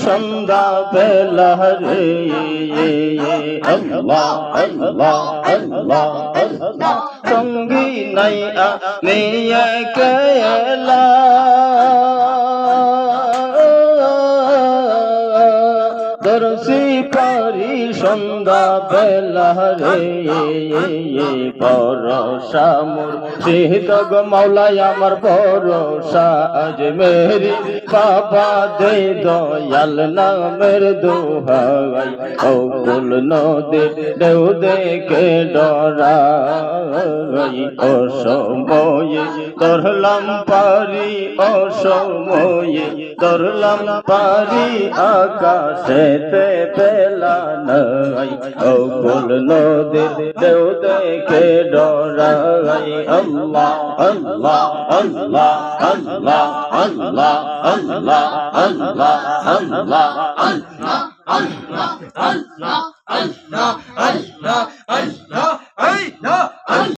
সন্ধ্যা বেলা রে আল্লাহ আল্লাহ আল্লাহ আল্লাহ সঙ্গী নাই আমি একলা দর্শি পারি সন্ধ্যা বেলা রে ভরসা মুর্শিদ গো মাওলাই আমার ভরসা আজ মেরি বাবা দে দয়াল নামের দোহাই ও কুল নদীর ঢেউ দেখে ডরাই অসময়ে ধরলাম পারি অসময়ে ধরলাম পারি আকাশেতে বেলা নাই ও কুল নদীর ঢেউ দেখে ডরাই আল্লাহ আল্লাহ আল্লাহ আল্লাহ আল্লাহ আল্লাহ আল্লাহ আল্লাহ আল্লাহ আল্লাহ আল্লাহ আল্লাহ আল্লাহ আল্লাহ